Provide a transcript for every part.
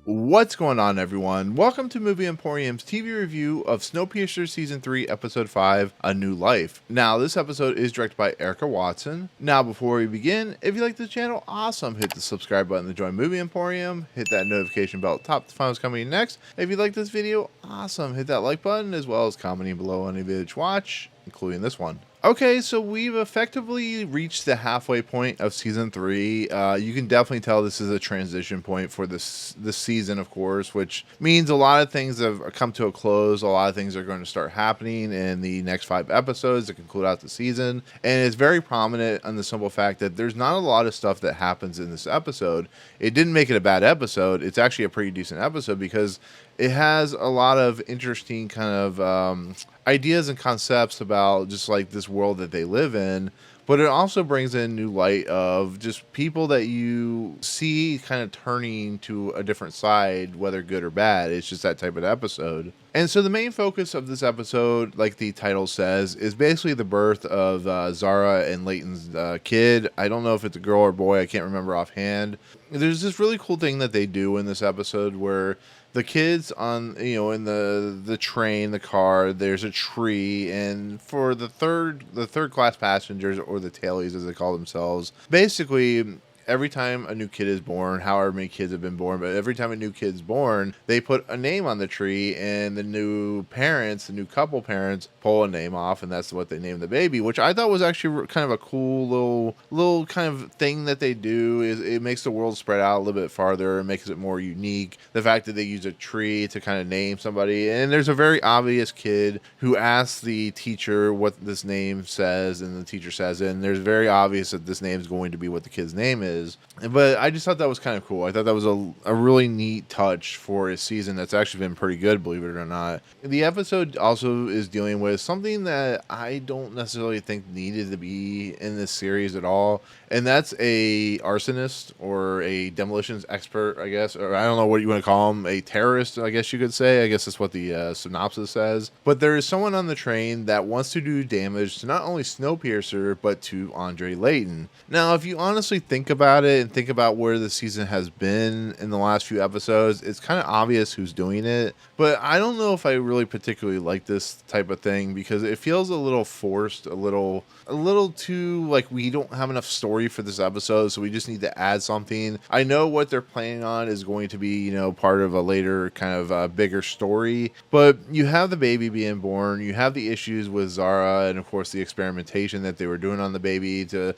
What's going on, everyone? Welcome to Movie Emporium's TV review of Snowpiercer Season 3, Episode 5, A New Life. Now, this episode is directed by Erica Watson. Now, before we begin, if you like this channel, awesome. Hit the subscribe button to join Movie Emporium. Hit that notification bell at the top to find what's coming next. If you like this video, awesome. Hit that like button, as well as commenting below any video to watch, including this one. Okay, so we've effectively reached the halfway point of Season 3. You can definitely tell this is a transition point for this season, of course, which means a lot of things have come to a close. A lot of things are going to start happening in the next 5 episodes to conclude out the season. And it's very prominent on the simple fact that there's not a lot of stuff that happens in this episode. It didn't make it a bad episode. It's actually a pretty decent episode because it has a lot of interesting kind of ideas and concepts about just like this world that they live in, but it also brings in new light of just people that you see kind of turning to a different side, whether good or bad. It's just that type of episode. And so the main focus of this episode, like the title says, is basically the birth of Zarra and Layton's kid. I don't know if it's a girl or boy. I can't remember offhand. There's this really cool thing that they do in this episode where the kids on, in the train, the car, there's a tree, and for the third class passengers, or the tailies as they call themselves, basically every time a new kid is born, however many kids have been born, but every time a new kid's born, they put a name on the tree, and the new couple parents, pull a name off, and that's what they name the baby, which I thought was actually kind of a cool little kind of thing that they do. Is it makes the world spread out a little bit farther, and makes it more unique. The fact that they use a tree to kind of name somebody, and there's a very obvious kid who asks the teacher what this name says, and the teacher says it, and there's very obvious that this name is going to be what the kid's name is. But I just thought that was kind of cool. I thought that was a really neat touch for a season that's actually been pretty good, believe it or not. The episode also is dealing with something that I don't necessarily think needed to be in this series at all, and that's a arsonist or a demolitions expert, I guess, or I don't know what you want to call him, a terrorist, I guess you could say. I guess that's what the synopsis says. But there is someone on the train that wants to do damage to not only Snowpiercer, but to Andre Layton. Now, if you honestly think about it and think about where the season has been in the last few episodes, it's kind of obvious who's doing it, but I don't know if I really particularly like this type of thing because it feels a little forced, a little too like we don't have enough story for this episode, so we just need to add something. I know what they're planning on is going to be, part of a later kind of bigger story, but you have the baby being born, you have the issues with Zarra, and of course the experimentation that they were doing on the baby to,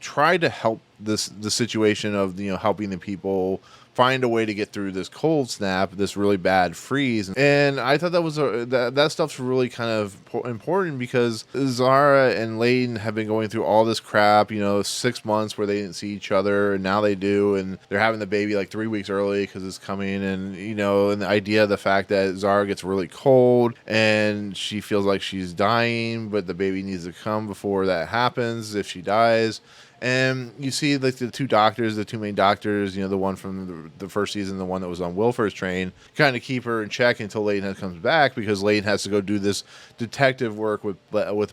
try to help the situation of helping the people find a way to get through this cold snap, this really bad freeze. And I thought that was that stuff's really kind of important because Zarra and Layton have been going through all this crap, 6 months where they didn't see each other, and now they do, and they're having the baby like 3 weeks early because it's coming, and and the idea of the fact that Zarra gets really cold and she feels like she's dying, but the baby needs to come before that happens if she dies. And you see like the two main doctors, the one from the first season, the one that was on Wilfer's train, kind of keep her in check until Layton comes back, because Layton has to go do this detective work with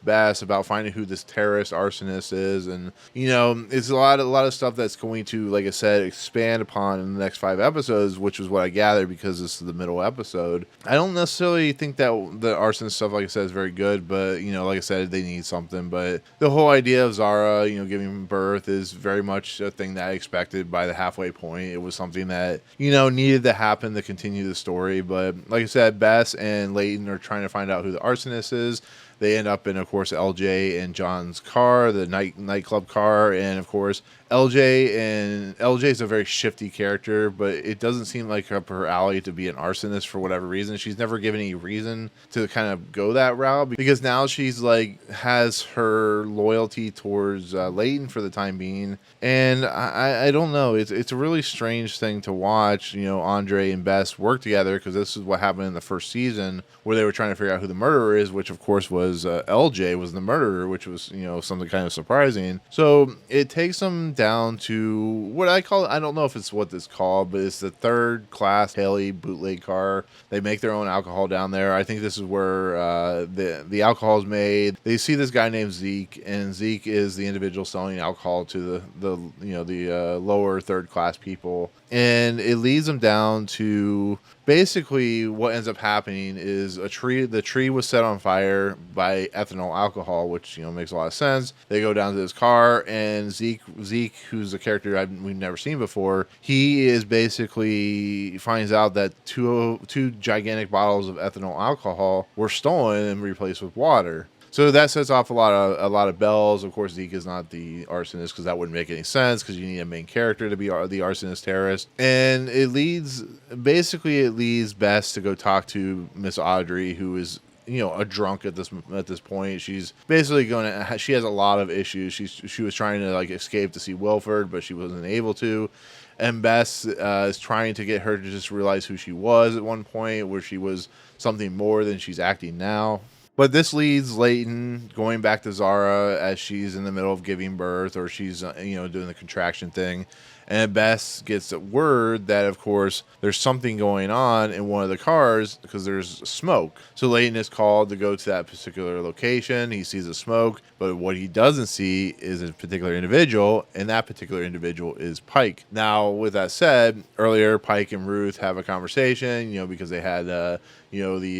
Bess about finding who this terrorist arsonist is. And, it's a lot of stuff that's going to, like I said, expand upon in the next 5 episodes, which is what I gathered because this is the middle episode. I don't necessarily think that the arsonist stuff, like I said, is very good, but, like I said, they need something. But the whole idea of Zarra, giving birth is very much a thing that I expected by the halfway point. It was something that, needed to happen to continue the story. But like I said, Bess and Layton are trying to find out who the arsonist is. They end up in, of course, LJ and John's car, the nightclub car, and of course LJ is a very shifty character, but it doesn't seem like up her alley to be an arsonist for whatever reason. She's never given any reason to kind of go that route, because now she's like has her loyalty towards Layton for the time being, and I don't know. It's a really strange thing to watch. Andre and Bess work together, because this is what happened in the first season where they were trying to figure out who the murderer is, which of course was LJ was the murderer, which was something kind of surprising. So it takes them down to what I call, I don't know if it's what this called, but it's the third class Haley bootleg car. They make their own alcohol down there. I think this is where the alcohol is made. They see this guy named Zeke, and Zeke is the individual selling alcohol to the lower third class people. and it leads them down to basically what ends up happening is the tree was set on fire by ethanol alcohol, which makes a lot of sense. They go down to this car, and Zeke, who's a character we've never seen before, he is basically finds out that two gigantic bottles of ethanol alcohol were stolen and replaced with water. So that sets off a lot of bells. Of course, Zeke is not the arsonist, because that wouldn't make any sense, because you need a main character to be the arsonist terrorist. And it leads Bess to go talk to Miss Audrey, who is a drunk at this point. She's basically she has a lot of issues. She was trying to escape to see Wilford, but she wasn't able to. And Bess is trying to get her to just realize who she was at one point, where she was something more than she's acting now. But this leads Layton going back to Zarra as she's in the middle of giving birth, or she's doing the contraction thing. And Bess gets a word that, of course, there's something going on in one of the cars because there's smoke. So Layton is called to go to that particular location. He sees the smoke, but what he doesn't see is a particular individual, and that particular individual is Pike. Now, with that said, earlier Pike and Ruth have a conversation, because they had the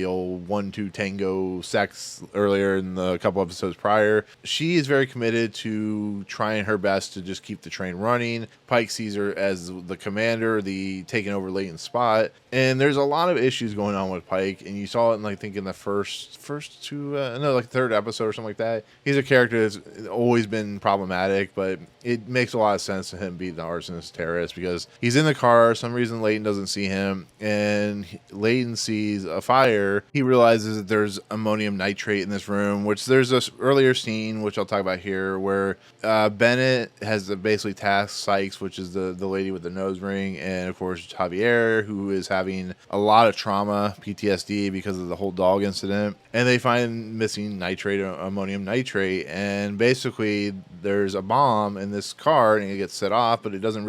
old 1-2 tango sex earlier in the couple episodes prior. She is very committed to trying her best to just keep the train running. Pike sees her as the commander, taking over Layton's spot. And there's a lot of issues going on with Pike, and you saw it in in the first two, third episode or something like that. He's a character that's always been problematic, but it makes a lot of sense to him be the arsonist terrorist, because he's in the car. For some reason Layton doesn't see him, and Layton sees a fire. He realizes that there's ammonium nitrate in this room, which there's this earlier scene, which I'll talk about here, where Bennett has basically tasked Sykes, which is the lady with the nose ring, and of course Javier, who is having a lot of trauma, PTSD, because of the whole dog incident, and they find missing ammonium nitrate, and basically there's a bomb in this car, and it gets set off, but it doesn't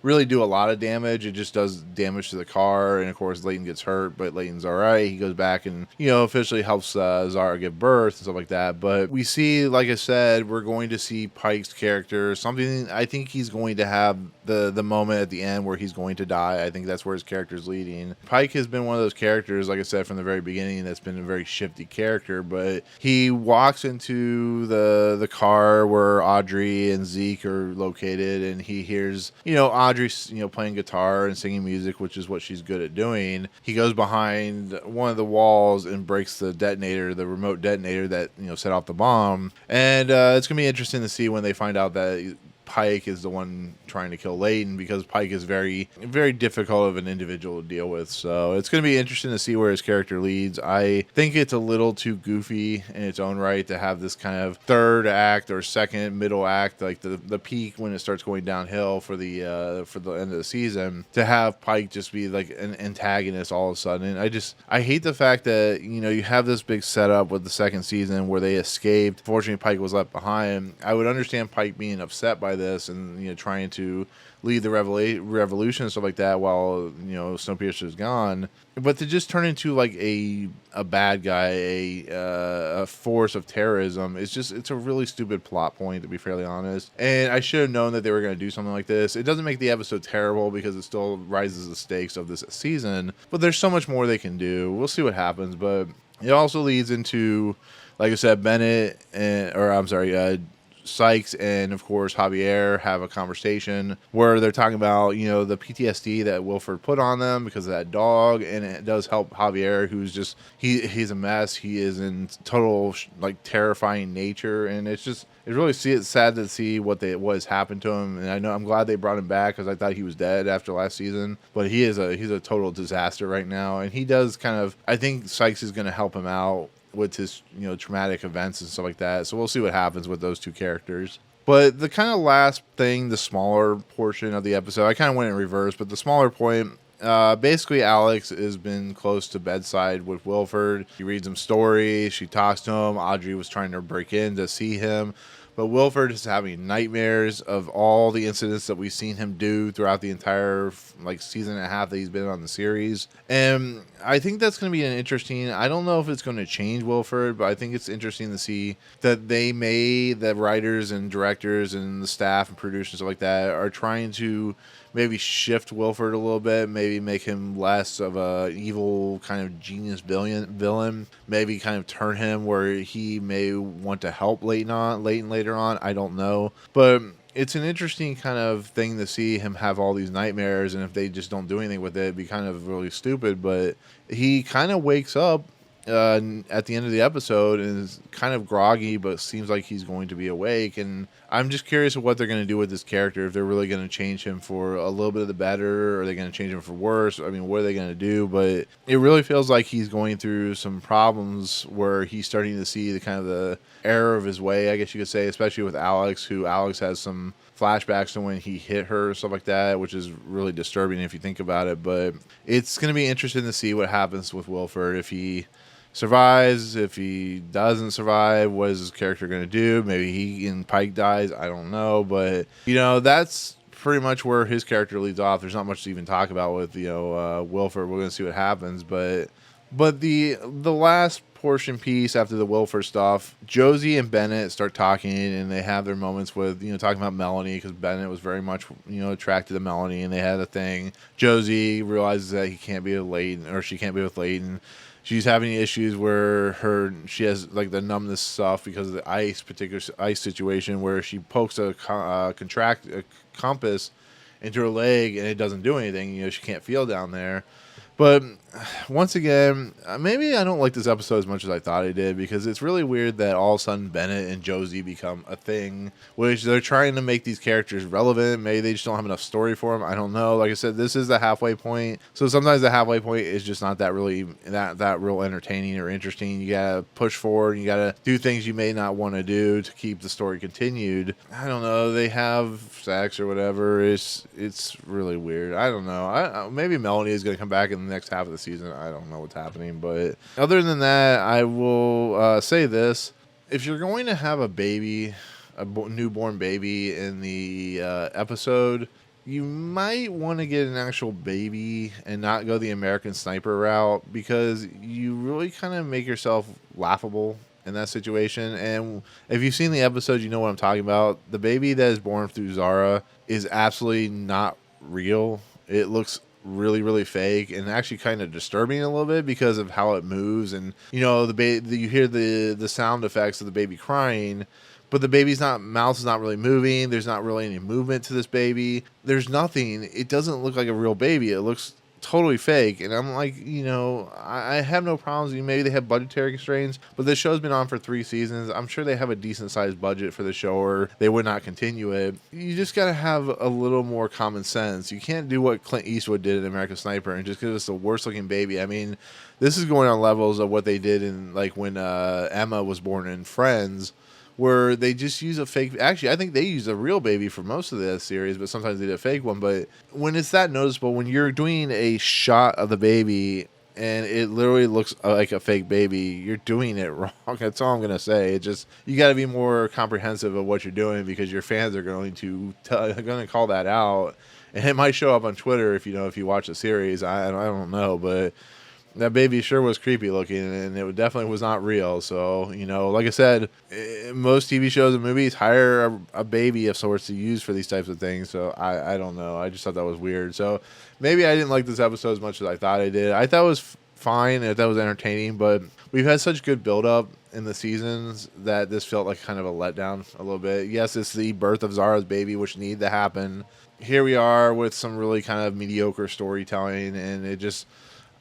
really do a lot of damage. It just does damage to the car, and of course Layton gets hurt, but Layton's all right. He goes back and officially helps Zarra give birth and stuff like that. But we see, like I said, we're going to see Pike's character, something. I think he's going to have the moment at the end where he's going to die. I think that's where his character's leading. Pike has been one of those characters, like I said, from the very beginning, that's been a very shifty character, but he walks into the car where Audrey and Zeke are located, and he hears Audrey playing guitar and singing music, which is what she's good at doing. He goes behind one of the walls and breaks the remote detonator that set off the bomb. And it's gonna be interesting to see when they find out that Pike is the one trying to kill Layton, because Pike is very, very difficult of an individual to deal with. So it's going to be interesting to see where his character leads. I think it's a little too goofy in its own right to have this kind of third act or second middle act, like the peak when it starts going downhill for the end of the season, to have Pike just be like an antagonist all of a sudden. And I hate the fact that you have this big setup with the second season where they escaped. Fortunately, Pike was left behind. I would understand Pike being upset by this and trying to lead the revolution and stuff like that while Snowpiercer is gone, but to just turn into like a bad guy, a force of terrorism, it's a really stupid plot point, to be fairly honest. And I should have known that they were going to do something like this. It doesn't make the episode terrible because it still rises the stakes of this season, but there's so much more they can do. We'll see what happens, but it also leads into, like I said, Sykes and of course Javier have a conversation where they're talking about the PTSD that Wilford put on them because of that dog, and it does help Javier, who's just he's a mess. He is in total terrifying nature, and it's really sad to see what has happened to him. And I'm glad they brought him back, because I thought he was dead after last season, but he's a total disaster right now. And he does I think Sykes is going to help him out with his traumatic events and stuff like that. So we'll see what happens with those two characters. But the kind of last thing, the smaller portion of the episode, I kind of went in reverse, but the smaller point, basically Aleks has been close to bedside with Wilford. He reads him stories, she talks to him. Audrey was trying to break in to see him, but Wilford is having nightmares of all the incidents that we've seen him do throughout the entire like season and a half that he's been on the series. And I think that's going to be an interesting, I don't know if it's going to change Wilford, but I think it's interesting to see that the writers and directors and the staff and producers and stuff like that are trying to maybe shift Wilford a little bit, maybe make him less of a evil kind of genius villain, maybe kind of turn him where he may want to help Layton later on. I don't know, but it's an interesting kind of thing to see him have all these nightmares, and if they just don't do anything with it, it'd be kind of really stupid. But he kind of wakes up at the end of the episode and is kind of groggy, but seems like he's going to be awake. And I'm just curious of what they're going to do with this character, if they're really going to change him for a little bit of the better, or are they going to change him for worse? I mean, what are they going to do? But it really feels like he's going through some problems where he's starting to see the kind of the error of his way, I guess you could say, especially with Aleks, who Aleks has some flashbacks to when he hit her, stuff like that, which is really disturbing if you think about it. But it's going to be interesting to see what happens with Wilford, if he survives, if he doesn't survive, what is his character going to do? Maybe he and Pike dies, I don't know. But that's pretty much where his character leads off. There's not much to even talk about with Wilford. We're going to see what happens. But the last portion piece after the Wilford stuff, Josie and Bennett start talking, and they have their moments with talking about Melanie, because Bennett was very much attracted to Melanie, and they had a thing. Josie realizes that he can't be with Layton, or she can't be with Layton. She's having issues where she has like the numbness stuff because of the particular ice situation, where she pokes a compass into her leg and it doesn't do anything. She can't feel down there. But once again, maybe I don't like this episode as much as I thought I did, because it's really weird that all of a sudden Bennett and Josie become a thing, which they're trying to make these characters relevant. Maybe they just don't have enough story for them. I don't know. Like I said, this is the halfway point. So sometimes the halfway point is just not that really that real entertaining or interesting. You got to push forward. You got to do things you may not want to do to keep the story continued. I don't know. They have sex or whatever. It's really weird. I don't know. Maybe Melanie is going to come back in the next half of the season. I don't know what's happening, but other than that, I will say this: if you're going to have a baby, newborn baby in the episode, you might want to get an actual baby and not go the American Sniper route, because you really kind of make yourself laughable in that situation. And if you've seen the episode, you know what I'm talking about. The baby that is born through Zarra is absolutely not real. It looks really, really fake, and actually kind of disturbing a little bit because of how it moves. And you hear the sound effects of the baby crying, but the baby's mouth is not really moving. There's not really any movement to this baby. There's nothing. It doesn't look like a real baby. It looks totally fake. And I'm like, I have no problems. Maybe they have budgetary constraints, but this show's been on for 3 seasons. I'm sure they have a decent sized budget for the show, or they would not continue it. You just got to have a little more common sense. You can't do what Clint Eastwood did in American Sniper and just give us the worst looking baby. I mean, this is going on levels of what they did in like when Emma was born in Friends, where they just use a fake. Actually, I think they use a real baby for most of the series, but sometimes they do a fake one. But when it's that noticeable, when you're doing a shot of the baby and it literally looks like a fake baby, you're doing it wrong. That's all I'm going to say. It just, you got to be more comprehensive of what you're doing, because your fans are going to call that out. And it might show up on Twitter if you watch the series. I don't know, but that baby sure was creepy looking, and it definitely was not real. So, like I said, most TV shows and movies hire a baby of sorts to use for these types of things. So I don't know. I just thought that was weird. So maybe I didn't like this episode as much as I thought I did. I thought it was fine. I thought it was entertaining, but we've had such good build-up in the seasons that this felt like kind of a letdown a little bit. Yes, it's the birth of Zarra's baby, which needed to happen. Here we are with some really kind of mediocre storytelling, and it just...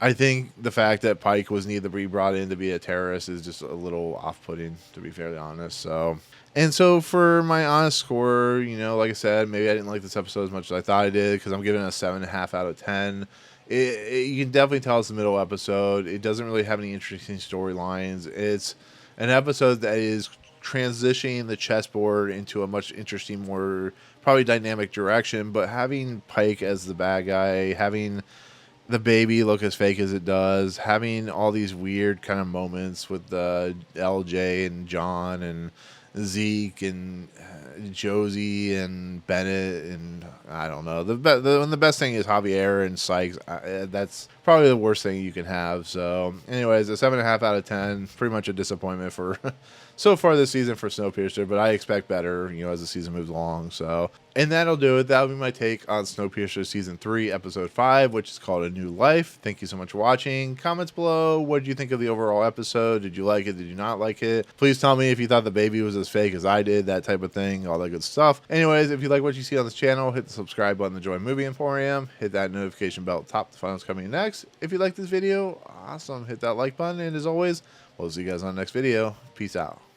I think the fact that Pike was needed to be brought in to be a terrorist is just a little off-putting, to be fairly honest. So for my honest score, like I said, maybe I didn't like this episode as much as I thought I did, because I'm giving it a 7.5 out of 10. You can definitely tell it's the middle episode. It doesn't really have any interesting storylines. It's an episode that is transitioning the chessboard into a much interesting, more probably dynamic direction, but having Pike as the bad guy, having the baby look as fake as it does, having all these weird kind of moments with LJ and John, and Zeke and Josie and Bennett, and I don't know. The best thing is Javier and Sykes. That's probably the worst thing you can have. So, anyways, a 7.5 out of 10. Pretty much a disappointment for so far this season for Snowpiercer, but I expect better, as the season moves along. So, and that'll do it. That'll be my take on Snowpiercer season 3, episode 5, which is called A New Life. Thank you so much for watching. Comments below. What did you think of the overall episode? Did you like it? Did you not like it? Please tell me if you thought the baby was as fake as I did, that type of thing, all that good stuff. Anyways, if you like what you see on this channel, hit the subscribe button to join Movie Emporium. Hit that notification bell at the top to find what's coming next. If you like this video, awesome. Hit that like button. And as always, we'll see you guys on the next video. Peace out.